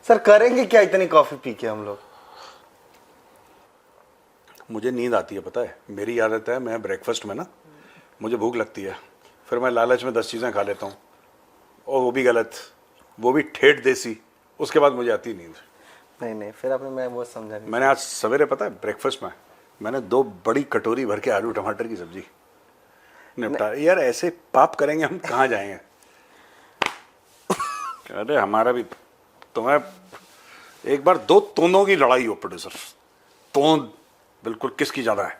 Sir करेंगे क्या इतनी कॉफी पी के हम लोग? मुझे नींद आती है, पता है। मेरी आदत है, मैं ब्रेकफास्ट में ना, मुझे भूख लगती है, फिर मैं लालच में 10 चीज़ें खा लेता हूँ, और वो भी गलत, वो भी ठेठ देसी। उसके बाद मुझे आती नींद। नहीं फिर आपने, मैं वो समझा नहीं। मैंने आज सवेरे, पता है, ब्रेकफास्ट में मैंने 2 बड़ी कटोरी भर के आलू टमाटर की सब्जी निपटा। यार ऐसे पाप करेंगे हम, कहाँ जाएंगे? अरे हमारा भी, तुम्हें एक बार 2 तोंदों की लड़ाई हो प्रोड्यूसर, तोंद बिल्कुल किसकी ज्यादा है।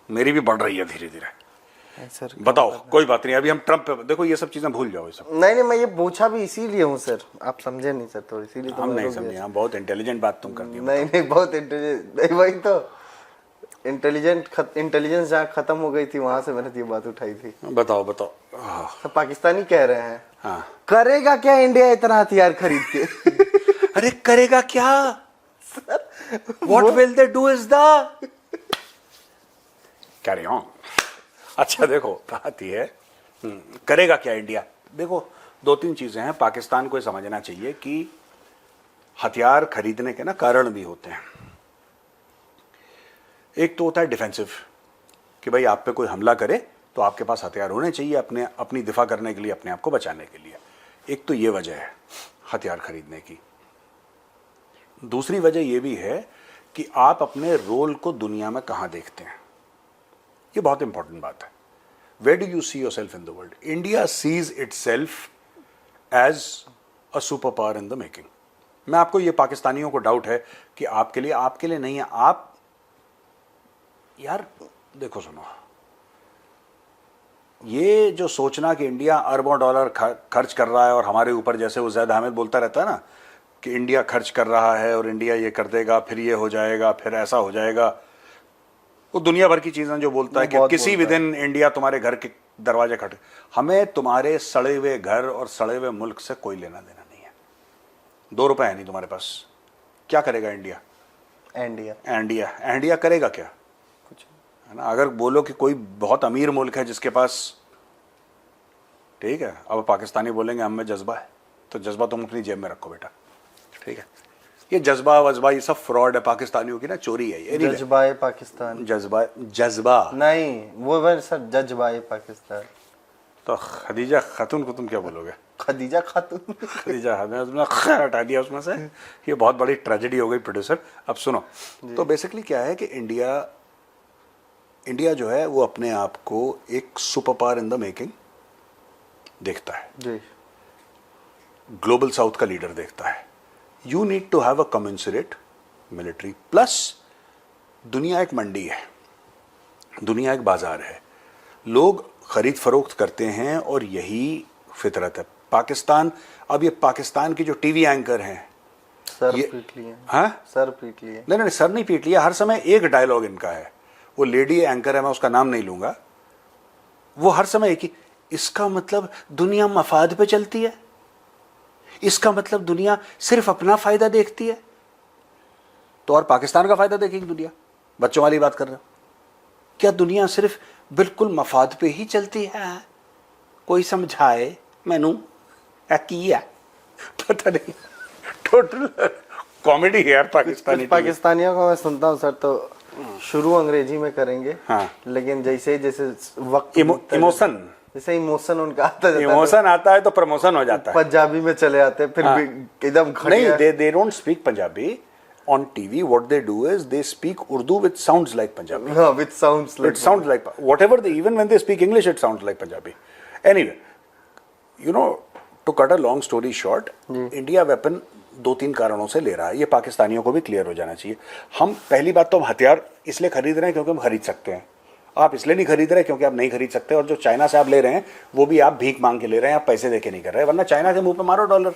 मेरी भी बढ़ रही है धीरे धीरे। सर बताओ, कोई बात नहीं, अभी हम ट्रम्प पे, देखो ये सब चीजें भूल जाओ, ये सब। नहीं मैं ये पूछा भी इसीलिए हूँ सर, आप समझे नहीं सर, तो इसीलिए तो हम मैं नहीं रुक समझे, गया। हम बहुत इंटेलिजेंट बात तुम करती हो। नहीं बहुत इंटेलिजेंट, नहीं वही तो इंटेलिजेंस जहाँ खत्म हो गई थी वहां से मैंने ये बात उठाई थी। बताओ बताओ। सर पाकिस्तानी कह रहे हैं, हाँ, करेगा क्या इंडिया इतना हथियार खरीद के? अरे करेगा क्या? What will they do is the carry on। अच्छा देखो, बात ये है, करेगा क्या इंडिया। देखो 2-3 चीजें हैं, पाकिस्तान को समझना चाहिए कि हथियार खरीदने के ना कारण भी होते हैं। एक तो होता है डिफेंसिव, कि भाई आप पे कोई हमला करे तो आपके पास हथियार होने चाहिए अपनी दिफा करने के लिए, अपने आप को बचाने के लिए। एक तो ये वजह है हथियार खरीदने की। दूसरी वजह यह भी है कि आप अपने रोल को दुनिया में कहां देखते हैं। ये बहुत इंपॉर्टेंट बात है। Where do you see yourself in the world? India sees itself as a super power in the making. मैं आपको, ये पाकिस्तानियों को डाउट है कि आपके लिए नहीं है। आप यार देखो, सुनो, ये जो सोचना कि इंडिया अरबों डॉलर खर्च कर रहा है और हमारे ऊपर, जैसे वो ज़ैद अहमद बोलता रहता है ना कि इंडिया खर्च कर रहा है और इंडिया ये कर देगा, फिर ये हो जाएगा, फिर ऐसा हो जाएगा, वो दुनिया भर की चीज़ें जो बोलता है कि किसी भी दिन इंडिया तुम्हारे घर के दरवाजे खट। हमें तुम्हारे सड़े हुए घर और सड़े हुए मुल्क से कोई लेना देना नहीं है। 2 रुपए है नहीं तुम्हारे पास, क्या करेगा इंडिया? इंडिया करेगा क्या? है ना। अगर बोलो कि कोई बहुत अमीर मुल्क है जिसके पास, ठीक है, अब पाकिस्तानी बोलेंगे हम में जज्बा है, तो जज्बा तुम अपनी जेब में रखो बेटा, ठीक है। ये जज्बा वज्बा ये सब फ्रॉड है, पाकिस्तानियों की ना चोरी है ये। जज्बा पाकिस्तान, जज्बा नहीं वो सर जज्बा पाकिस्तान। तो खदीजा खातून को तुम क्या बोलोगे? खदीजा खातून, खदीजा हमने खैर हटा दिया उसमें से। ये बहुत बड़ी ट्रेजेडी हो गई प्रोड्यूसर। अब सुनो, तो बेसिकली क्या है कि इंडिया जो है वो अपने आप को एक super power in the making देखता है जी। ग्लोबल साउथ का लीडर देखता है। You need to have a commensurate military. Plus दुनिया एक मंडी है, दुनिया एक बाजार है, लोग खरीद फरोख्त करते हैं और यही फितरत है। पाकिस्तान, अब ये पाकिस्तान की जो टीवी एंकर हैं, सर पीट लिए। हाँ, सर पीट लिए। नहीं सर नहीं पीट लिया। हर समय एक डायलॉग इनका है, वो लेडी एंकर है, मैं उसका नाम नहीं लूंगा, वो हर समय एक ही, इसका मतलब दुनिया मफाद पे चलती है, इसका मतलब दुनिया सिर्फ अपना फायदा देखती है। तो और पाकिस्तान का फायदा देखेगी दुनिया? बच्चों वाली बात कर रहे हो क्या? दुनिया सिर्फ बिल्कुल मफाद पे ही चलती है? कोई समझाए मैनू किया पता नहीं। टोटल कॉमेडी है यार पाकिस्तानियों को मैं सुनता हूँ सर, तो शुरू अंग्रेजी में करेंगे, हाँ, लेकिन जैसे वक्त इमोशन, जैसे इमोशन उनका आता जाता इमोशन आता है तो प्रमोशन हो जाता है, पंजाबी में चले आते हैं, फिर हाँ, एकदम नहीं, they don't speak Punjabi on TV. What they do is they speak Urdu which sounds like Punjabi. हाँ, which sounds like, it sounds like whatever they, even when they speak English it sounds like Punjabi. Anyway, you know, to cut a long story short, India weapon 2-3 कारणों से ले रहा है। ये पाकिस्तानियों को भी क्लियर हो जाना चाहिए। हम, पहली बात तो हम हथियार इसलिए खरीद रहे हैं क्योंकि हम खरीद सकते हैं। आप इसलिए नहीं खरीद रहे क्योंकि आप नहीं खरीद सकते, और जो चाइना से आप ले रहे हैं वो भी आप भीख मांग के ले रहे हैं, आप पैसे दे के नहीं कर रहे। वरना चाइना के मुंह पे मारो डॉलर,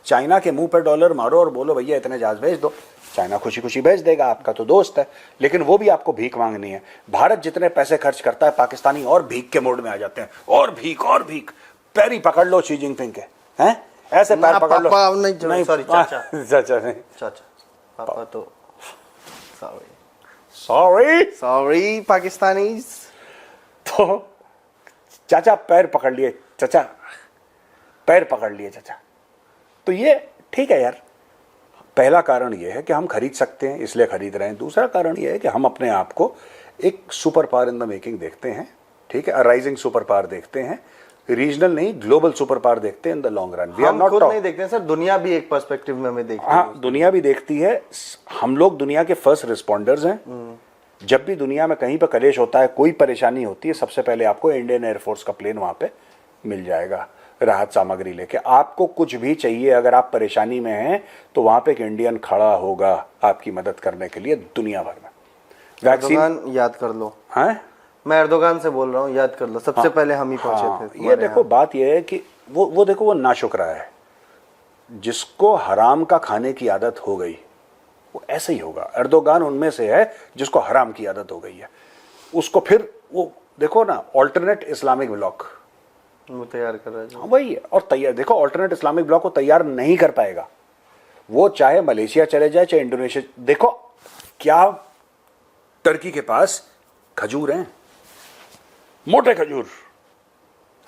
चाइना के मुंह पे डॉलर मारो और बोलो भैया इतने जहाज भेज दो, चाइना खुशी खुशी भेज देगा, आपका तो दोस्त है। लेकिन वो भी आपको भीख मांगनी है। भारत जितने पैसे खर्च करता है, पाकिस्तानी और भीख के मोड में आ जाते हैं, और भीख। पैर ही पकड़ लो शी जिनपिंग के, हैं ऐसे पैर पकड़ लो। नहीं सॉरी चाचा, चाचा नहीं, चाचा पापा तो सॉरी पाकिस्तानीज। तो चाचा पैर पकड़ लिए, चाचा पैर पकड़ लिए चाचा। तो ये ठीक है यार, पहला कारण यह है कि हम खरीद सकते हैं इसलिए खरीद रहे हैं। दूसरा कारण यह है कि हम अपने आप को एक super power in the making देखते हैं, ठीक है, राइजिंग सुपर पावर देखते हैं, रीजनल नहीं ग्लोबल सुपर पावर देखते हैं in the long run. We are not खुद नहीं देखते हैं सर, दुनिया भी एक पर्सपेक्टिव में हमें देखती है। हाँ, दुनिया भी देखती है। हम लोग दुनिया के फर्स्ट रिस्पॉन्डर्स हैं। जब भी दुनिया में कहीं पर कलेश होता है, कोई परेशानी होती है, सबसे पहले आपको इंडियन एयरफोर्स का प्लेन वहां पे मिल जाएगा राहत सामग्री लेके। आपको कुछ भी चाहिए, अगर आप परेशानी में हैं तो वहां पे एक इंडियन खड़ा होगा आपकी मदद करने के लिए दुनिया भर में। एर्दोगान याद कर लो, हाँ, मैं एर्दोगान से बोल रहा हूँ, याद कर लो, सबसे पहले हम ही पहुंचे थे ये तुम्हारे देखो बात ये है कि वो देखो वो नाशुक्रा है, जिसको हराम का खाने की आदत हो गई वो ऐसे ही होगा। एर्दोगान उनमें से है जिसको हराम की आदत हो गई है। उसको फिर वो देखो ना, ऑल्टरनेट इस्लामिक ब्लॉक वो तैयार कर रहा है। हाँ वही है। और तैयार देखो, ऑल्टरनेट इस्लामिक ब्लॉक को तैयार नहीं कर पाएगा वो, चाहे मलेशिया चले जाए चाहे इंडोनेशिया। देखो क्या टर्की के पास खजूर हैं, मोटे खजूर।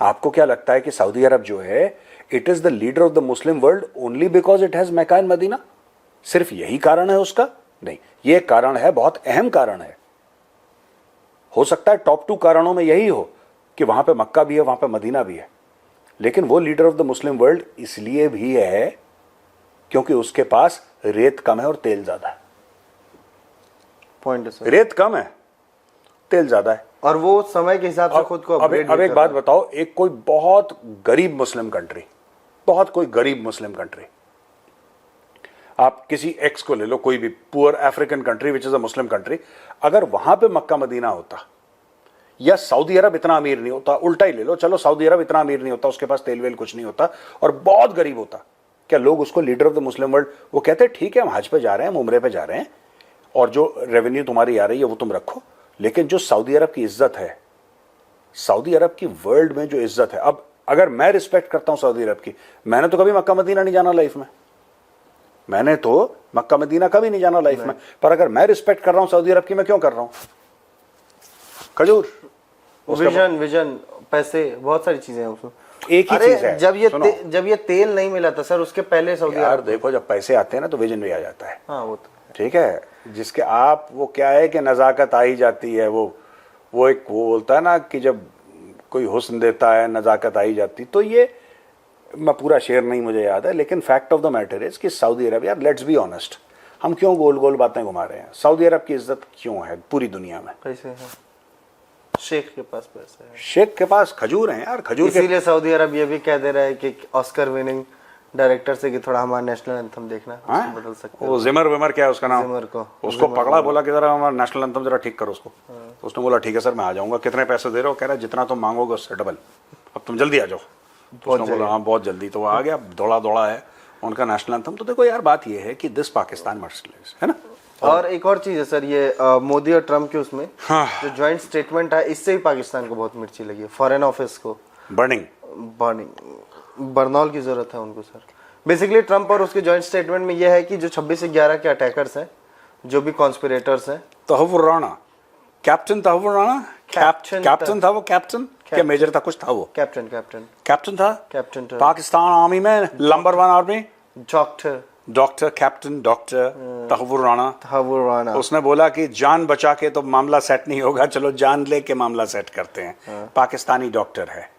आपको क्या लगता है कि सऊदी अरब जो है it is the leader of the Muslim world only because it has Mecca and Medina? सिर्फ यही कारण है उसका? नहीं, ये कारण है, बहुत अहम कारण है। हो सकता है टॉप 2 कारणों में यही हो कि वहां पे मक्का भी है, वहां पे मदीना भी है, लेकिन वो leader of the Muslim world इसलिए भी है क्योंकि उसके पास रेत कम है और तेल ज्यादा है। पॉइंट है सर, रेत कम है, तेल ज्यादा है, और वो समय के हिसाब से खुद को अपग्रेड। अब एक बात बताओ, एक कोई बहुत गरीब मुस्लिम कंट्री, बहुत कोई गरीब मुस्लिम कंट्री, आप किसी एक्स को ले लो, कोई भी poor African country which is a Muslim country, अगर वहां पे मक्का मदीना होता, या सऊदी अरब इतना अमीर नहीं होता, उल्टा ही ले लो, चलो सऊदी अरब इतना अमीर नहीं होता, उसके पास तेल वेल कुछ नहीं होता और बहुत गरीब होता, क्या लोग उसको leader of the Muslim world, वो कहते हैं ठीक है हम हज पे जा रहे हैं, हम उम्रे पे जा रहे हैं, और जो रेवेन्यू तुम्हारी आ रही है वो तुम रखो, लेकिन जो सऊदी अरब की इज्जत है, सऊदी अरब की वर्ल्ड में जो इज्जत है, अब अगर मैं रिस्पेक्ट करता हूं सऊदी अरब की, मैंने तो कभी मक्का मदीना नहीं जाना लाइफ में, मैंने तो मक्का मदीना कभी नहीं जाना लाइफ में, पर अगर मैं रिस्पेक्ट कर रहा हूं सऊदी अरब की, मैं क्यों कर रहा हूं? खजूर, विजन, पैसे, बहुत सारी चीजें हैं उसमें। एक ही चीज है, जब ये तेल नहीं मिला था सर, उसके पहले सऊदी यार अरब, देखो जब पैसे आते हैं ना तो विजन भी आ जाता है। हाँ वो तो ठीक है, जिसके आप वो क्या है कि नजाकत आ ही जाती है, वो एक वो बोलता है ना कि जब कोई हुस्न देता है नजाकत आ ही जाती, तो ये मैं पूरा शेर नहीं मुझे याद है, लेकिन fact of the matter is कि सऊदी अरब, यार लेट्स बी ऑनेस्ट, हम क्यों गोल गोल बातें घुमा रहे हैं? सऊदी अरब की इज्जत क्यों है पूरी दुनिया में? कैसे है? शेख के पास पैसे है, शेख के पास खजूर हैं यार, खजूर के इसीलिए सऊदी अरब ये भी कह दे रहा है कि ऑस्कर विनिंग डायरेक्टर से कि थोड़ा हमारा नेशनल एंथम देखना, उसको बदल सकते वो जिमर विमर क्या है उसका नाम, जिमर को, उसको पकड़ा, बोला कि जरा हमारा नेशनल एंथम जरा ठीक करो उसको। उसने बोला ठीक है सर मैं आ जाऊंगा, कितने पैसे दे रहे हो? कह रहा है जितना तुम मांगोगे उससे डबल, अब तुम जल्दी आ जाओ। उसने बोला हाँ बहुत जल्दी, तो वो आ गया, दौड़ा दौड़ा है उनका नेशनल एंथम। तो देखो यार बात ये है कि दिस पाकिस्तान मर्सिडीज है ना। और एक और चीज है सर, ये मोदी और ट्रम्प के उसमें हाँ। जो ज्वाइंट स्टेटमेंट है, इससे भी पाकिस्तान को बहुत मिर्ची लगी है। फॉरेन ऑफिस को बर्नौल की जरूरत है उनको सर। बेसिकली ट्रम्प और उसके ज्वाइंट स्टेटमेंट में यह है कि जो 26/11 के अटैकर्स हैं, जो भी कॉन्स्पिरेटर्स हैं, तहव्वुर राणा, कैप्टन तहव्वुर राणा, कैप्टन था वो, कैप्टन क्या मेजर था, कुछ था वो, कैप्टन था पाकिस्तान आर्मी में, number 1 army, doctor captain doctor Tahawwur Rana. उसने बोला कि जान बचा के तो मामला सेट नहीं होगा, चलो जान लेके मामला सेट करते हैं। पाकिस्तानी डॉक्टर है।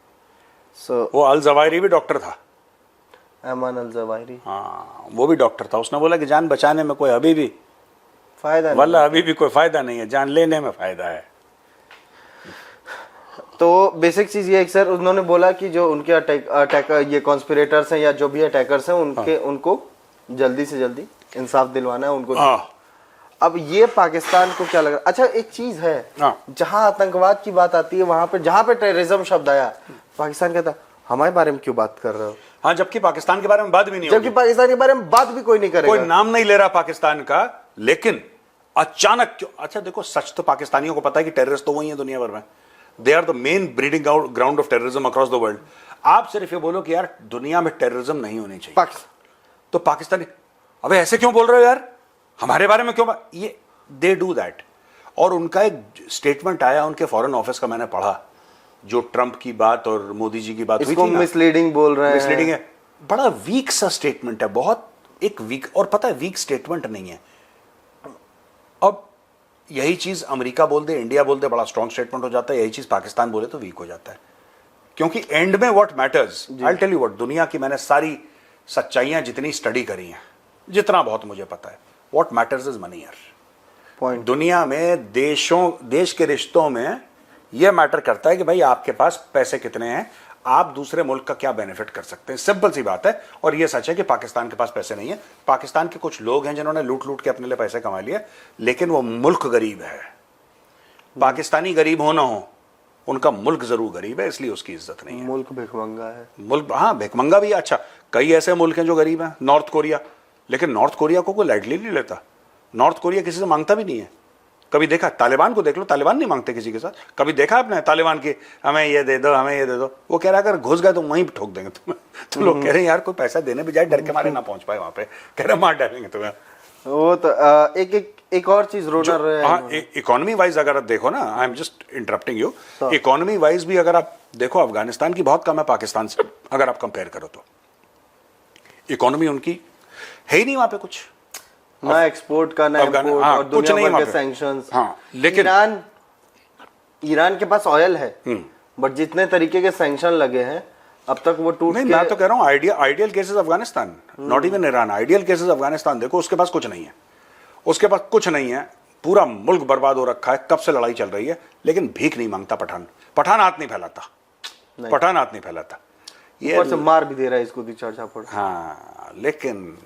वो अल जवाहिरी भी डॉक्टर था, अमान अल जवाहिरी, हाँ वो भी डॉक्टर था। उसने बोला कि जान बचाने में कोई अभी भी फायदा वल्ला अभी भी कोई फायदा नहीं है, जान लेने में फायदा है। तो बेसिक चीज ये है सर, उन्होंने बोला कि जो उनके अटैकर ये कॉन्स्पिरेटर्स हैं या जो भी अटैकर्स हैं उनको जल्दी से जल्दी इंसाफ दिलवाना है उनको। अब ये पाकिस्तान को क्या लग रहा है? अच्छा एक चीज है, जहां आतंकवाद की बात आती है, वहां पे जहां पे टेररिज्म शब्द आया, पाकिस्तान कहता हमारे बारे में क्यों बात कर रहे हो? हाँ, जबकि पाकिस्तान के बारे में बात भी नहीं, जबकि पाकिस्तान के बारे में बात भी कोई नहीं करेगा, कोई नाम नहीं ले रहा पाकिस्तान का, लेकिन अचानक क्यों? अच्छा देखो, सच तो पाकिस्तानियों को पता है कि टेररिस्ट तो वही है दुनिया भर में, they are the main breeding ground of terrorism across the world. आप सिर्फ ये बोलो कि यार दुनिया में टेररिज्म नहीं होनी चाहिए, तो पाकिस्तानी अबे ऐसे क्यों बोल रहे हो यार, हमारे बारे में क्यों? ये दे डू दैट। और उनका एक स्टेटमेंट आया उनके फॉरेन ऑफिस का, मैंने पढ़ा, जो ट्रंप की बात और मोदी जी की बात हुई थी ना, मिसलीडिंग बोल रहे हैं, मिसलीडिंग है, बड़ा वीक सा स्टेटमेंट है, बहुत एक वीक, और पता है वीक स्टेटमेंट नहीं है। अब यही चीज अमेरिका बोल दे, इंडिया बोल दे, बड़ा स्ट्रॉन्ग स्टेटमेंट हो जाता है, यही चीज पाकिस्तान बोले तो वीक हो जाता है। क्योंकि एंड में what matters, I tell you what, दुनिया की मैंने सारी सच्चाइयां जितनी स्टडी करी हैं, जितना बहुत मुझे पता है, व्हाट मैटर्स इज मनी यार। पॉइंट। दुनिया में देश के रिश्तों में यह मैटर करता है कि भाई आपके पास पैसे कितने हैं, आप दूसरे मुल्क का क्या बेनिफिट कर सकते हैं, सिंपल सी बात है। और यह सच है कि पाकिस्तान के पास पैसे नहीं है। पाकिस्तान के कुछ लोग हैं जिन्होंने लूट लूट के अपने लिए पैसे कमा लिए, लेकिन वो मुल्क गरीब है। पाकिस्तानी गरीब हो ना हो, उनका मुल्क जरूर गरीब है, इसलिए उसकी इज्जत नहीं है। मुल्क भिखमंगा है। मुल्क, हाँ भिखमंगा भी है। अच्छा, कई ऐसे मुल्क हैं जो गरीब हैं, नॉर्थ कोरिया, लेकिन नॉर्थ कोरिया को कोई लाइटली नहीं लेता। नॉर्थ कोरिया किसी से मांगता भी नहीं है। कभी देखा? तालिबान को देख लो, तालिबान नहीं मांगते किसी के साथ। कभी देखा आपने तालिबान की, हमें ये दे दो, हमें ये दे दो? वो कह रहा है अगर घुस गए तो वहीं ठोक देंगे तुम्हें। तो लोग कह रहे हैं यार कोई पैसा देने बजाय डर के मारे ना पहुंच पाए वहां पे, कह रहे मार डालेंगे तुम्हें। वो तो एक और चीज रोडर है। हाँ, इकोनॉमी वाइज अगर आप देखो ना, I am just interrupting you, economy wise भी अगर आप देखो, अफगानिस्तान की बहुत कम है पाकिस्तान से अगर आप कंपेयर करो तो। इकोनॉमी उनकी है ही नहीं वहां पे कुछ, ना एक्सपोर्ट का, ना इंपोर्ट, हाँ, और कुछ दुनिया नहीं भर वहां के पे। सैंक्शंस। हाँ, लेकिन ईरान के पास ऑयल है, बट जितने तरीके के सैंक्शन लगे हैं अब तक वो टूट नहीं, के। मैं तो कह रहा हूँ ideal cases Afghanistan, not even Iran, ideal cases Afghanistan देखो, उसके पास कुछ नहीं है, उसके पास कुछ नहीं है, पूरा मुल्क बर्बाद हो रखा है, कब से लड़ाई चल रही है, लेकिन भीख नहीं मांगता पठान। पठान हाथ नहीं फैलाता, पठान हाथ नहीं फैलाता, ये ऊपर से मार भी दे रहा है इसको भी चर्चा पड़। हाँ, लेकिन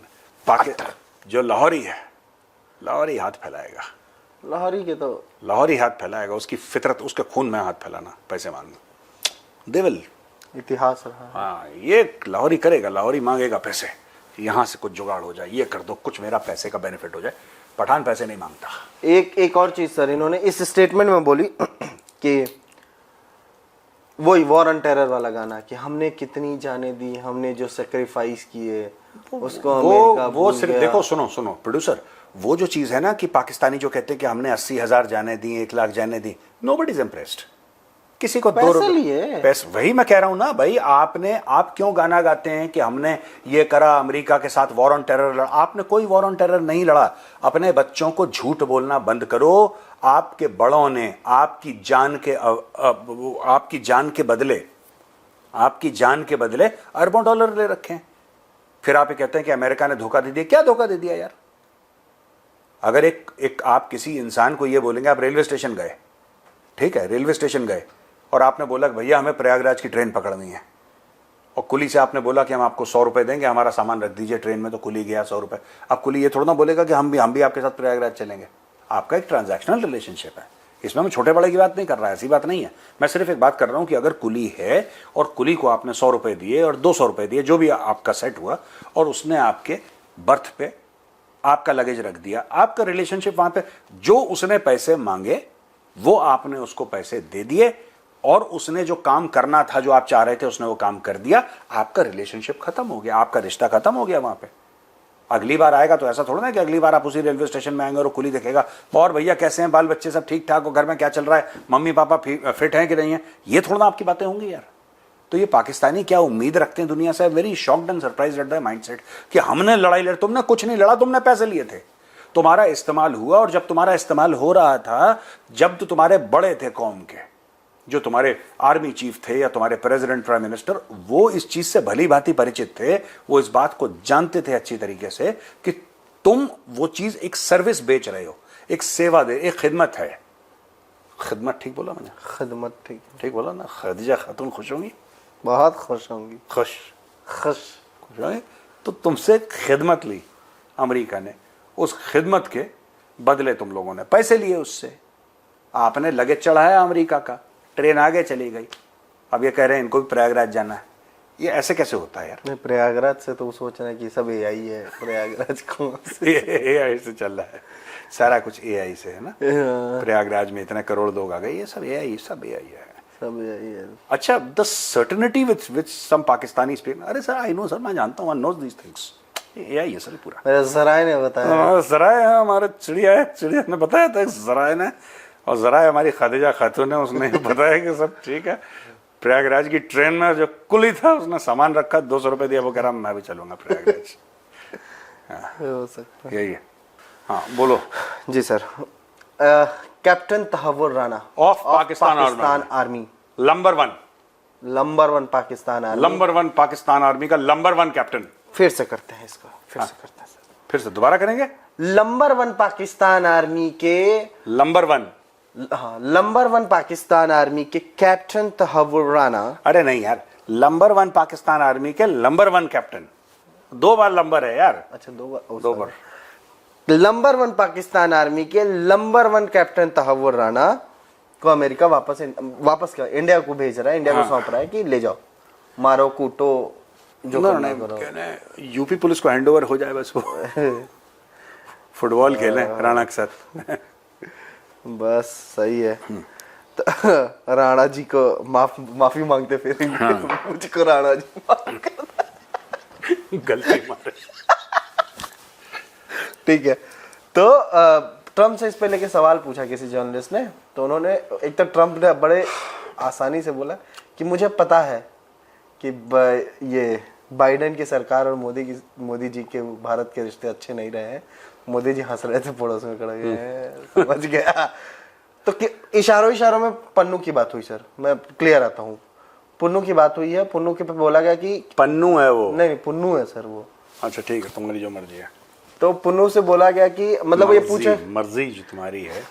पाकिस्तान जो लाहौरी है, लाहौरी हाथ फैलाएगा, लाहौरी के तो लाहौरी हाथ फैलाएगा, उसकी फितरत, उसके खून में हाथ फैलाना, पैसे मांगना, देवल इतिहास रहा। हाँ, ये लाहौरी करेगा, लाहौरी मांगेगा पैसे, यहां से कुछ जुगाड़ हो जाए, ये कर दो, कुछ मेरा पैसे का बेनिफिट हो जाए। पठान पैसे नहीं मांगता। एक और चीज सर, इन्होंने इस स्टेटमेंट में बोली कि वही वॉर ऑन टेरर वाला गाना, कि हमने कितनी जाने दी, हमने जो सेक्रीफाइस किए उसको अमेरिका वो भूल सिर्फ गया। देखो, सुनो प्रोड्यूसर, वो जो चीज है ना कि पाकिस्तानी जो कहते हैं कि हमने 80,000 जाने दी, 1,00,000 जाने दी, नोबडी इज इम्प्रेस्ड। किसी को पैसे लिए पैसे, वही मैं कह रहा हूं ना भाई, आप क्यों गाना गाते हैं कि हमने ये करा, अमेरिका के साथ वॉर ऑन टेरर लड़ा? आपने कोई वॉर ऑन टेरर नहीं लड़ा। अपने बच्चों को झूठ बोलना बंद करो। आपके बड़ों ने आपकी जान के बदले अरबों डॉलर ले रखे हैं। फिर आप ये कहते हैं कि अमेरिका ने धोखा दे दिया। क्या धोखा दे दिया यार? अगर एक आप किसी इंसान को ये बोलेंगे, आप रेलवे स्टेशन गए, ठीक है, रेलवे स्टेशन गए और आपने बोला कि भैया हमें प्रयागराज की ट्रेन पकड़नी है, और कुली से आपने बोला कि हम आपको 100 रुपए देंगे, हमारा सामान रख दीजिए ट्रेन में, तो कुली गया 100 रुपए। अब कुली ये थोड़ा ना बोलेगा कि हम भी आपके साथ प्रयागराज चलेंगे। आपका एक ट्रांजैक्शनल रिलेशनशिप है, इसमें मैं छोटे बड़े की बात नहीं कर रहा, ऐसी बात नहीं है। मैं सिर्फ एक बात कर रहा हूं कि अगर कुली है और कुली को आपने 100 रुपए दिए और 200 रुपए दिए, जो भी आपका सेट हुआ, और उसने आपके बर्थ पे आपका लगेज रख दिया, आपका रिलेशनशिप वहां पे, जो उसने पैसे मांगे वो आपने उसको पैसे दे दिए, और उसने जो काम करना था, जो आप चाह रहे थे, उसने वो काम कर दिया, आपका रिलेशनशिप खत्म हो गया, आपका रिश्ता खत्म हो गया वहां पे। अगली बार आएगा तो ऐसा थोड़ा ना कि अगली बार आप उसी रेलवे स्टेशन में आएंगे और कुली देखेगा, और भैया कैसे हैं, बाल बच्चे सब ठीक ठाक हो, घर में क्या चल रहा है, मम्मी पापा फिट हैं कि नहीं है, ये थोड़ा ना आपकी बातें होंगी यार। तो ये पाकिस्तानी क्या उम्मीद रखते हैं दुनिया से? Very shocked and surprised at the mindset कि हमने लड़ाई लड़ी। तुमने कुछ नहीं लड़ा, तुमने पैसे लिए थे, तुम्हारा इस्तेमाल हुआ, और जब तुम्हारा इस्तेमाल हो रहा था, जब तो तुम्हारे बड़े थे कौम के, जो तुम्हारे आर्मी चीफ थे या तुम्हारे प्रेसिडेंट प्राइम मिनिस्टर, वो इस चीज से भली भांति परिचित थे, वो इस बात को जानते थे अच्छी तरीके से कि तुम वो चीज एक सर्विस बेच रहे हो, एक सेवा दे, एक खिदमत है। खिदमत ठीक बोला मैंने? खिदमत ठीक बोला ना? खदीजा खातून खुश होंगी, बहुत खुश होंगी, खुश खुश। तो तुमसे खिदमत ली अमेरिका ने, उस खिदमत के बदले तुम लोगों ने पैसे लिए उससे। आपने लगेज चढ़ाया अमेरिका का, ट्रेन आगे चली गई, अब ये कह रहे हैं इनको भी प्रयागराज जाना है। ये ऐसे कैसे होता है यार? नहीं, प्रयागराज से तो सोच रहे हैं कि सब एआई है, प्रयागराज कौन से? एआई से चल रहा है सारा कुछ, एआई से है ना। प्रयागराज में इतने करोड़ लोग आ गए, ये सब एआई है, सब एआई है। अच्छा, the certainty which some Pakistani speak, अरे सर आई नो सर, मैं जानता हूँ, I know these things, AI है सर पूरा। मेरे जराए ने बताया। जराए है हमारे, चिड़िया ने बताया था जराए ने, और जराए हमारी खादिजा खातून है, उसने बताया कि सब ठीक है। प्रयागराज की ट्रेन में जो कुली था, उसने सामान रखा, 200 रुपए दिया, वो कह रहा मैं भी चलूंगा प्रयागराज। हो सकता यही है। हाँ बोलो। है जी sir. Captain Tahawwur Rana of Pakistan army, number 1 Pakistan army, number 1 Pakistan army का नंबर 1 कैप्टन। फिर से करते हैं इसको, फिर से करते हैं सर, फिर से दोबारा करेंगे। नंबर 1 पाकिस्तान आर्मी के नंबर 1, हाँ नंबर 1 पाकिस्तान आर्मी के कैप्टन तहव्वुर राणा। अरे नहीं यार, नंबर 1 पाकिस्तान आर्मी के नंबर 1 कैप्टन, 2 बार नंबर है यार। अच्छा 2 बार, 2 बार। नंबर 1 पाकिस्तान आर्मी के नंबर 1 कैप्टन तहव्वुर राणा को अमेरिका वापस क्या इंडिया को भेज रहा है, इंडिया को सौंप रहा है कि ले जाओ, मारो कूटो जो करना है करो। यूपी पुलिस को हैंड ओवर हो जाए बस, वो फुटबॉल खेले राणा के साथ। बस सही है। तो राणा जी को माफी मांगते फिरेंगे। मुझको राणा जी माफ कर गलती मारे। ठीक है। तो ट्रम्प से इस पे लेके सवाल पूछा किसी जर्नलिस्ट ने, तो उन्होंने एक तो ट्रम्प ने बड़े आसानी से बोला कि मुझे पता है कि ये बाइडेन की सरकार और मोदी जी के भारत के रिश्ते अच्छे नहीं रहे हैं। मोदी जी हंस रहे थे पड़ोस में खड़े हुए, समझ गया। तो इशारों में पन्नू की बात हुई सर, मैं क्लियर आता हूँ। पुन्नू की बात हुई है, पुन्नू के पे बोला गया कि पन्नू है वो, नहीं पुन्नू है सर वो। अच्छा ठीक है, तुम्हारी जो मर्जी है। तो पुन्नू से बोला गया कि मतलब ये पूछे, मर्जी जो तुम्हारी है,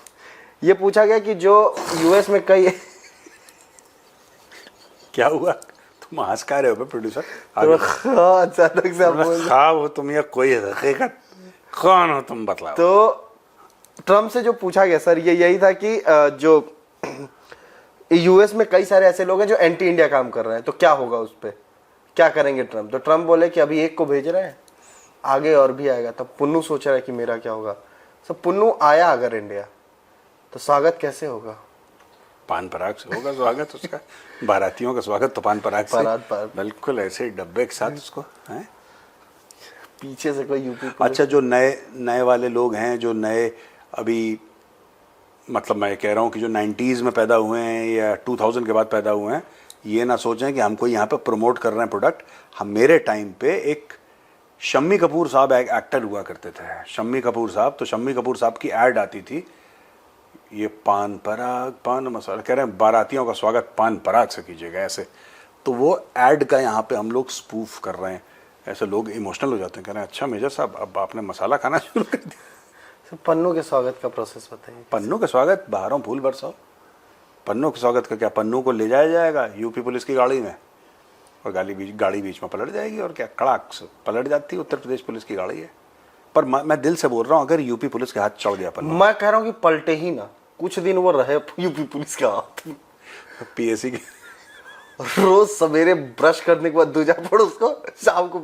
ये पूछा गया कि जो यूएस में कई क्या हुआ, तुम हंस का रहे हो प्रोड्यूसर? अचानक से आप बोल, ख्वाब हो तुम या कोई हकीकत, कौन हो तुम बतलाओ। तो ट्रम्प से जो पूछा गया सर ये यही था कि जो यूएस में कई सारे ऐसे लोग हैं जो एंटी इंडिया काम कर रहे हैं, तो क्या होगा उस पर, क्या करेंगे ट्रम्प? तो ट्रम्प बोले कि अभी एक को भेज रहे हैं, आगे और भी आएगा। तब पुन्नू सोच रहा है कि मेरा क्या होगा। तो पुन्नू आया अगर इंडिया, तो स्वागत कैसे होगा? पान पराग से होगा स्वागत उसका। बारातियों का स्वागत तो पान पराग से, बिल्कुल ऐसे डब्बे के साथ उसको हैं? पीछे से कोई यूपी। अच्छा, जो नए वाले लोग हैं, जो नए अभी, मतलब मैं कह रहा हूँ कि जो 90s में पैदा हुए हैं या 2000 के बाद पैदा हुए हैं, ये ना सोचें कि हमको यहाँ पे प्रमोट कर रहे हैं प्रोडक्ट। हम मेरे टाइम पे एक शम्मी कपूर साहब एक्टर हुआ करते थे, शम्मी कपूर साहब। तो शम्मी कपूर साहब की ऐड आती थी, ये पान पराग पान मसाला, कह रहे हैं बारातियों का स्वागत पान पराग से कीजिएगा ऐसे। तो वो ऐड का यहाँ पे हम लोग स्पूफ कर रहे हैं। ऐसे लोग इमोशनल हो जाते हैं, कह रहे हैं अच्छा मेजर साहब अब आपने मसाला खाना शुरू कर दिया। पन्नू के स्वागत का प्रोसेस बताइए। पन्नू के स्वागत, बाहरों फूल बरसाओ। पन्नू के स्वागत का क्या, पन्नू को ले जाया जाएगा यूपी पुलिस की गाड़ी में, और गाड़ी बीच में पलट जाएगी, और क्या कड़ाक से पलट जाती है। उत्तर प्रदेश पुलिस की गाड़ी है। पर मैं दिल से बोल रहा हूँ, अगर यूपी पुलिस के हाथ चढ़ गया पन्नू, मैं कह रहा हूँ कि पलटे ही ना, कुछ दिन वो रहे यूपी पुलिस के हाथ। पीएससी की रोज सवेरे ब्रश करने के बाद धो जा पड़ उसको, शाम को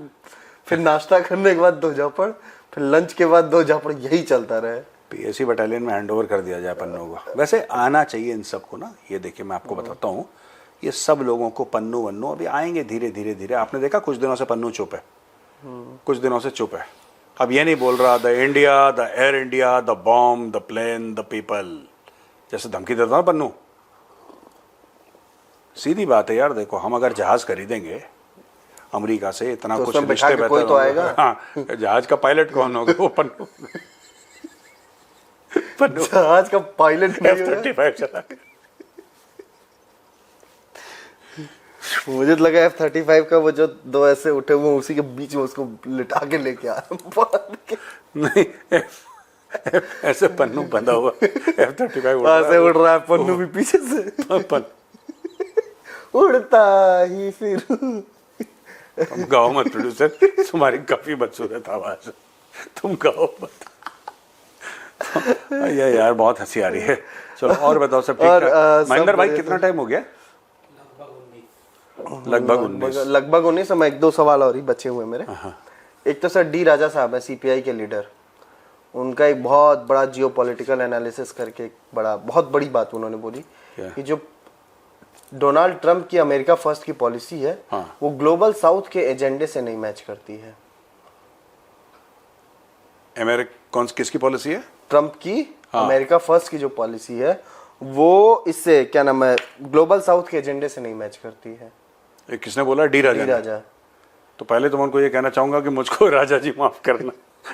फिर नाश्ता करने के बाद धो जा पड़, फिर लंच के बाद धो जा पड़, यही चलता रहे। पीएससी बटालियन में हैंडओवर कर दिया जाए पन्नू को। वैसे आना चाहिए इन सबको ना। ये देखिए मैं आपको बताता हूँ, ये सब लोगों को पन्नू वन्नू अभी आएंगे धीरे धीरे धीरे। आपने देखा कुछ दिनों से पन्नू चुप है, कुछ दिनों से चुप है। अब ये नहीं बोल रहा the India, the Air India, the bomb, the plane, the people, जैसे धमकी देता ना पन्नू। सीधी बात है यार, देखो हम अगर जहाज खरीदेंगे अमेरिका से, इतना तो कुछ रिश्ते बेहतर कोई तो आएगा। हाँ, जहाज का पायलट कौन होगा? वो पन्नू। पन्नू जहाज का पायलट F-35 चला। मुझे तो लगा F-35 का वो जो दो ऐसे उठे हुए उसी के बीच में उसको लिटा के लेके आ नहीं, ऐसे पन्नू बंधा हुआ F-35 ऐसे उड़ रहा है, पन्नू भी पीछे से उड़ता ही फिर। तुम गाओ मत प्रोड्यूसर, तुम्हारी काफी बदसूरत आवाज, तुम गाओ मत। यार बहुत हंसी आ रही है। चलो और बताओ, सब ठीक ठाक? महेंद्र भाई कितना टाइम हो गया? लगभग 19। मैं 1-2 सवाल और ही बचे हुए मेरे। एक तो सर डी राजा साहब है, सीपीआई के लीडर। उनका एक बहुत बड़ा जियोपॉलिटिकल एनालिसिस करके बहुत बड़ी बात उन्होंने बोली कि जो डोनाल्ड ट्रंप की अमेरिका फर्स्ट की पॉलिसी है, वो ग्लोबल साउथ के एजेंडे से नहीं मैच करती है। किसकी पॉलिसी है? ट्रंप की अमेरिका फर्स्ट की जो पॉलिसी है, वो इससे क्या नाम है, ग्लोबल साउथ के एजेंडे से नहीं मैच करती है। किसने बोला? डी राजा। डी राजा। तो पहले तो मैं उनको ये कहना चाहूंगा कि मुझको राजा जी माफ करना।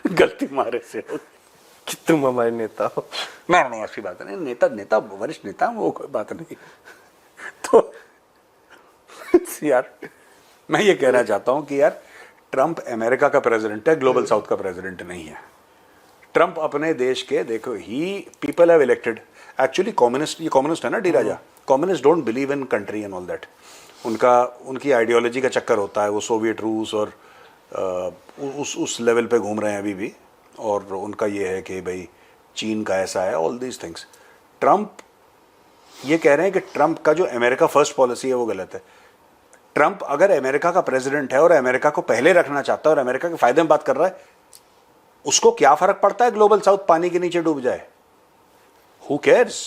गलती मारे से हो कि तुम हमारे नेता हो। नहीं ऐसी बात नहीं, नेता वरिष्ठ नेता वो कोई बात नहीं। तो यार मैं ये कहना चाहता हूं कि यार ट्रंप अमेरिका का प्रेसिडेंट है, ग्लोबल साउथ का प्रेसिडेंट नहीं है। ट्रंप अपने देश के, देखो ही people have elected, actually communist, ये कम्युनिस्ट है ना D Raja, communist don't believe in country and all that. उनकी आइडियोलॉजी का चक्कर होता है, वो सोवियत रूस और उस लेवल पे घूम रहे हैं अभी भी, और उनका ये है कि भाई चीन का ऐसा है, ऑल दीज थिंग्स। ट्रंप ये कह रहे हैं कि ट्रंप का जो अमेरिका फर्स्ट पॉलिसी है वो गलत है। ट्रंप अगर अमेरिका का प्रेसिडेंट है और अमेरिका को पहले रखना चाहता है और अमेरिका के फायदे में बात कर रहा है, उसको क्या फर्क पड़ता है ग्लोबल साउथ पानी के नीचे डूब जाए? Who cares?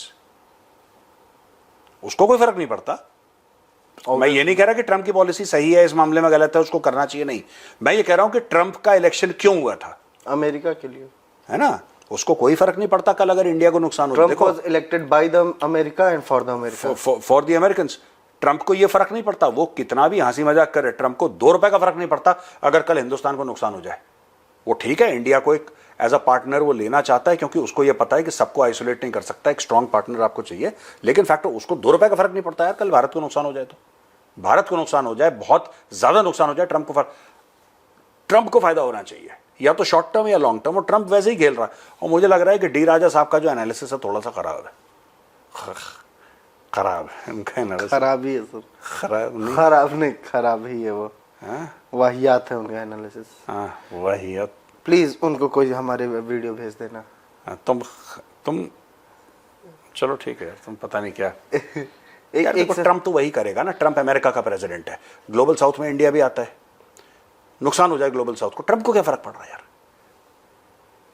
उसको कोई फर्क नहीं पड़ता। और मैं ये नहीं कह रहा कि ट्रंप की पॉलिसी सही है, इस मामले में गलत है, उसको करना चाहिए, नहीं। मैं ये कह रहा हूं कि ट्रंप का इलेक्शन क्यों हुआ था? अमेरिका के लिए, है ना, उसको कोई फर्क नहीं पड़ता कल अगर इंडिया को नुकसान हो। Trump was elected by the America and for the America, for the Americans. Trump को ये फर्क नहीं पड़ता, वो कितना भी हंसी मजाक करे, ट्रंप को 2 रुपए का फर्क नहीं पड़ता अगर कल हिंदुस्तान को नुकसान हो जाए। वो ठीक है, इंडिया को एक एज अ पार्टनर वो लेना चाहता है, क्योंकि उसको ये पता है कि सबको आइसोलेट नहीं कर सकता, एक स्ट्रांग पार्टनर आपको चाहिए। लेकिन फैक्ट उसको 2 रुपए का फर्क नहीं पड़ता यार, कल भारत को नुकसान हो जाए तो, भारत को नुकसान हो जाए, बहुत ज्यादा नुकसान हो जाए, ट्रंप को फायदा होना चाहिए, या तो शॉर्ट टर्म या लॉन्ग टर्म, और ट्रंप वैसे ही खेल रहा है। और मुझे लग रहा है कि डी राजा साहब का जो एनालिसिस है थोड़ा सा खराब है, खराब है उनका एनालिसिस। खराब ही है सर, खराब ही है वो, वाहियात है उनका एनालिसिस। हाँ वाहियात। प्लीज उनको कोई हमारे वीडियो भेज देना। तुम चलो ठीक है, तुम पता नहीं क्या एक ट्रंप तो वही करेगा ना, ट्रंप अमेरिका का प्रेसिडेंट है, ग्लोबल साउथ में इंडिया भी आता है, नुकसान हो जाए ग्लोबल साउथ को, ट्रंप को क्या फर्क पड़ रहा है यार?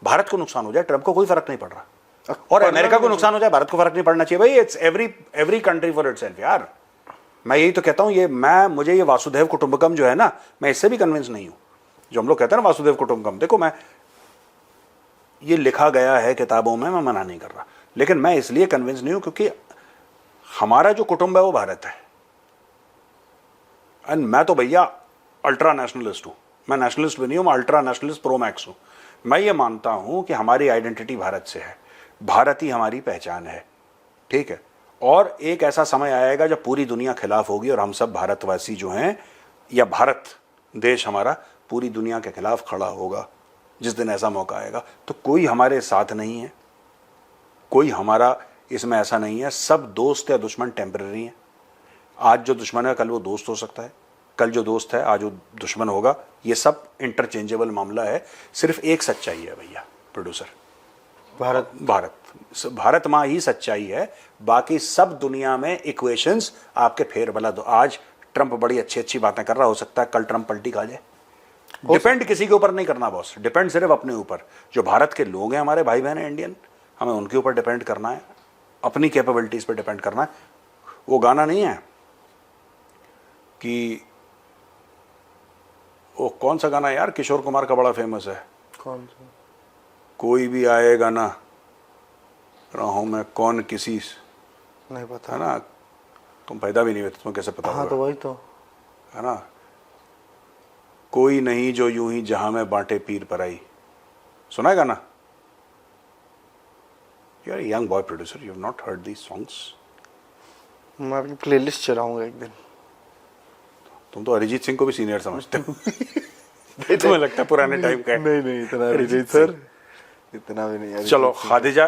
भारत को नुकसान हो जाए, ट्रंप को कोई फर्क नहीं पड़ रहा, और अमेरिका को नुकसान हो जाए, भारत को फर्क नहीं पड़ना चाहिए भाई। It's every country for itself यार। मैं यही तो कहता हूं, ये मुझे ये वासुदेव कुटुंबकम जो है ना, मैं इससे भी कन्विंस नहीं हूं। जो हम लोग कहते हैं ना वासुदेव कुटुंबकम, देखो मैं ये लिखा गया है किताबों में, मैं मना नहीं कर रहा, लेकिन मैं इसलिए कन्विंस नहीं हूं क्योंकि हमारा जो कुटुंब है वो भारत है। एंड मैं तो भैया अल्ट्रा नेशनलिस्ट हूं, मैं नेशनलिस्ट भी नहीं हूं, मैं अल्ट्रा नेशनलिस्ट प्रो मैक्स हूं। मैं ये मानता हूं कि हमारी आइडेंटिटी भारत से है, भारत ही हमारी पहचान है, ठीक है। और एक ऐसा समय आएगा जब पूरी दुनिया खिलाफ होगी और हम सब भारतवासी जो हैं, या भारत देश हमारा पूरी दुनिया के खिलाफ खड़ा होगा। जिस दिन ऐसा मौका आएगा तो कोई हमारे साथ नहीं है, कोई हमारा इसमें ऐसा नहीं है, सब दोस्त या दुश्मन टेम्पररी हैं। आज जो दुश्मन है कल वो दोस्त हो सकता है, कल जो दोस्त है आज वो दुश्मन होगा, ये सब इंटरचेंजेबल मामला है। सिर्फ एक सच्चाई है भैया प्रोड्यूसर, भारत माँ ही सच्चाई है, बाकी सब दुनिया में इक्वेशंस आपके फेर बला दो। आज ट्रंप बड़ी अच्छी अच्छी बातें कर रहा, हो सकता है कल ट्रंप पलटी खा जाए। डिपेंड किसी के ऊपर नहीं करना बॉस, डिपेंड सिर्फ अपने ऊपर। जो भारत के लोग हैं, हमारे भाई बहन हैं इंडियन, हमें उनके ऊपर डिपेंड करना है, अपनी कैपेबिलिटीज पर डिपेंड करना है। वो गाना नहीं है कि वो कौन सा गाना यार, किशोर कुमार का बड़ा फेमस है, कौन सा? कोई भी आएगा ना राहों में, कौन किसी, नहीं पता है ना, तुम पैदा भी नहीं हुए, तुम्हें कैसे पता? हाँ तो वही तो है ना, कोई नहीं जो यूं ही जहां में बांटे पीर पराई, सुना है गाना? You are young boy producer, you have not heard these songs. मैं आपकी प्लेलिस्ट चलाऊंगा एक दिन। तुम तो अरिजीत सिंह को भी सीनियर समझते हो। तुम्हें लगता है पुराने टाइम का? नहीं इतना अरिजीत सर, इतना भी नहीं। चलो खादिजा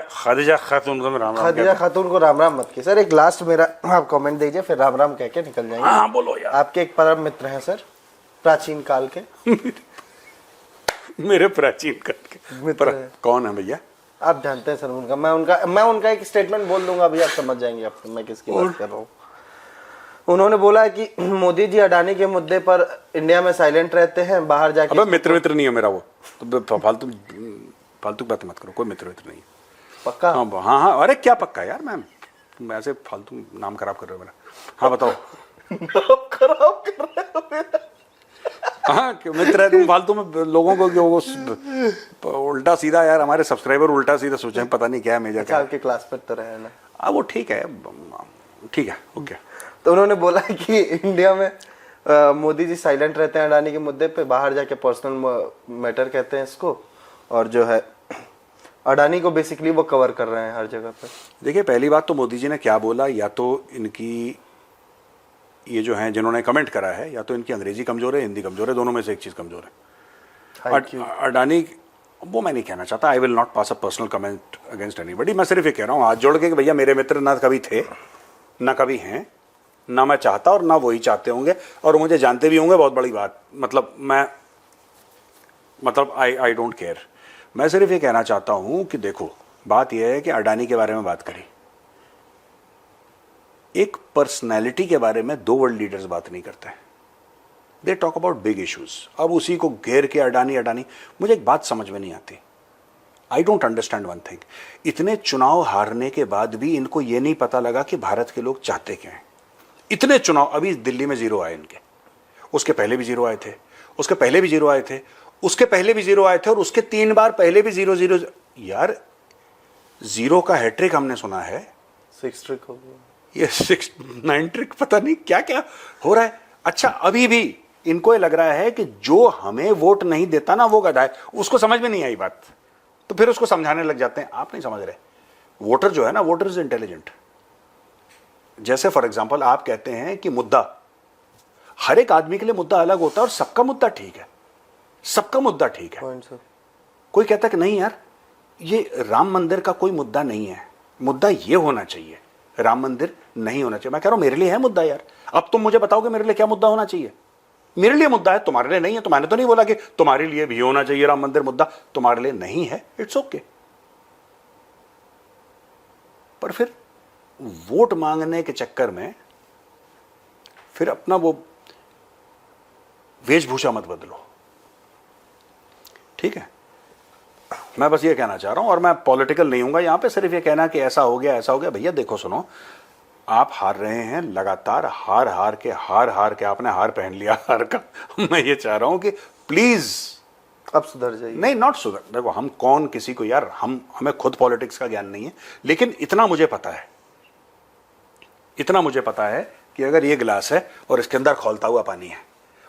खातून को राम राम, खादिजा खातून को राम राम मत की सर। एक लास्ट मेरा आप कमेंट दीजिए, फिर राम राम कह के निकल जाएंगे। हाँ बोलो यार। आपके एक परम मित्र हैं सर, प्राचीन काल के। मेरे प्राचीन काल के मित्र कौन है भैया? आप जानते हैं सर उनका, मैं उनका एक स्टेटमेंट बोल दूंगा भैया, आप समझ जाएंगे आप मैं किसकी बात कर रहा हूँ। उन्होंने बोला है कि मोदी जी अडानी के मुद्दे पर इंडिया में साइलेंट रहते हैं, बाहर जाके। अबे मित्र नहीं है मेरा वो, तो फालतू बात मत करो, कोई मित्र नहीं। पक्का? हाँ, अरे क्या पक्का यार मैम, तुम ऐसे फालतू नाम खराब कर रहे हो मेरा। हाँ बताओ। खराब कर रहे हो मेरा? हाँ क्यों मित्र है तुम, फालतू में लोगों को उल्टा सीधा, यार हमारे सब्सक्राइबर उल्टा सीधा सोचे पता नहीं क्या है मेजर का। आपके क्लासमेट तो रहे ना? हाँ वो ठीक है ओके। तो उन्होंने बोला कि इंडिया में मोदी जी साइलेंट रहते हैं अडानी के मुद्दे पे, बाहर जाके पर्सनल मैटर कहते हैं इसको, और जो है अडानी को बेसिकली वो कवर कर रहे हैं हर जगह पे। देखिए, पहली बात तो मोदी जी ने क्या बोला, या तो इनकी ये जो हैं जिन्होंने कमेंट करा है, या तो इनकी अंग्रेजी कमजोर है, हिंदी कमजोर है, दोनों में से एक चीज कमजोर है। अडानी, वो मैं नहीं कहना चाहता, I will not pass a personal comment against anybody. मैं सिर्फ ये कह रहा हूँ हाथ जोड़ के कि भैया मेरे मित्र ना कभी थे, ना कभी हैं, ना मैं चाहता और ना वही चाहते होंगे, और मुझे जानते भी होंगे, बहुत बड़ी बात। मतलब आई डोंट केयर। मैं सिर्फ ये कहना चाहता हूं कि देखो, बात यह है कि अडानी के बारे में बात करी, एक पर्सनैलिटी के बारे में दो वर्ल्ड लीडर्स बात नहीं करते। They talk about big issues. अब उसी को घेर के अडानी अडानी, मुझे एक बात समझ में नहीं आती। I don't understand one thing, इतने चुनाव हारने के बाद भी इनको यह नहीं पता लगा कि भारत के लोग चाहते क्या हैं। इतने चुनाव, अभी दिल्ली में 0 आए इनके, उसके पहले भी 0 आए थे, उसके पहले भी 0 आए थे, उसके पहले भी 0 आए थे, और उसके 3 बार पहले भी 0-0। यार 0 का हैट्रिक हमने सुना है, 6 ट्रिक हो गया, ये 6-9 ट्रिक, पता नहीं क्या क्या हो रहा है। अच्छा, अभी भी इनको ये लग रहा है कि जो हमें वोट नहीं देता ना वो गधा है। उसको समझ में नहीं आई बात, तो फिर उसको समझाने लग जाते हैं। आप नहीं समझ रहे, वोटर जो है ना, वोटर इज इंटेलिजेंट। जैसे फॉर एग्जाम्पल आप कहते हैं कि मुद्दा, हर एक आदमी के लिए मुद्दा अलग होता है, और सबका मुद्दा ठीक है, सबका मुद्दा ठीक है। कोई कहता है कि नहीं यार, ये राम मंदिर का कोई मुद्दा नहीं है, मुद्दा ये होना चाहिए, राम मंदिर नहीं होना चाहिए। मैं कह रहा हूं मेरे लिए है मुद्दा यार। अब तुम मुझे बताओ कि मेरे लिए क्या मुद्दा होना चाहिए। मेरे लिए मुद्दा है, तुम्हारे लिए नहीं है। तो मैंने तो नहीं बोला कि तुम्हारे लिए भी होना चाहिए राम मंदिर, मुद्दा तुम्हारे लिए नहीं है, इट्स ओके। पर फिर वोट मांगने के चक्कर में फिर अपना वो वेशभूषा मत बदलो, ठीक है। मैं बस ये कहना चाह रहा हूं, और मैं पॉलिटिकल नहीं हूंगा यहां पे, सिर्फ ये कहना कि ऐसा हो गया ऐसा हो गया। भैया देखो सुनो, आप हार रहे हैं लगातार, हार के आपने हार पहन लिया हार का। मैं ये चाह रहा हूं कि प्लीज अब सुधर जाइए। नहीं, नॉट सुधर। देखो, हम कौन किसी को यार, हमें खुद पॉलिटिक्स का ज्ञान नहीं है, लेकिन इतना मुझे पता है, इतना मुझे पता है कि अगर ये गिलास है और इसके अंदर खौलता हुआ पानी है,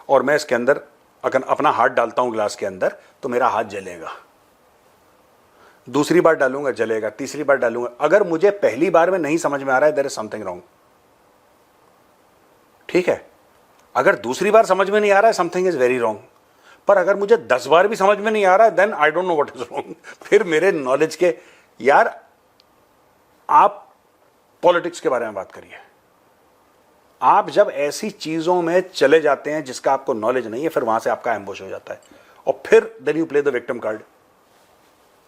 और मैं इसके अंदर अगर अपना हाथ डालता हूं गिलास के अंदर, तो मेरा हाथ जलेगा। दूसरी बार डालूंगा जलेगा, तीसरी बार डालूंगा। अगर मुझे पहली बार में नहीं समझ में आ रहा है, देयर इज समथिंग रॉन्ग, ठीक है। अगर दूसरी बार समझ में नहीं आ रहा है, समथिंग इज वेरी रॉन्ग। पर अगर मुझे 10 बार भी समझ में नहीं आ रहा है, then I don't know what is wrong. फिर मेरे नॉलेज के, यार आप पॉलिटिक्स के बारे में बात करिए। आप जब ऐसी चीजों में चले जाते हैं जिसका आपको नॉलेज नहीं है, फिर वहां से आपका एम्बुश हो जाता है, और फिर then you play the victim card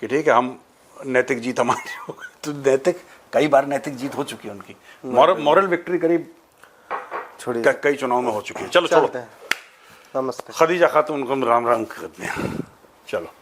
कि ठीक है, हम नैतिक जीत हमारी हो गई। तो नैतिक, कई बार नैतिक जीत हो चुकी है उनकी, मॉरल विक्ट्री करीब छोड़िए, कई चुनाव में हो चुकी है। चलो छोड़ो, नमस्ते। खदीजा खातून को राम राम करते हैं, चलो।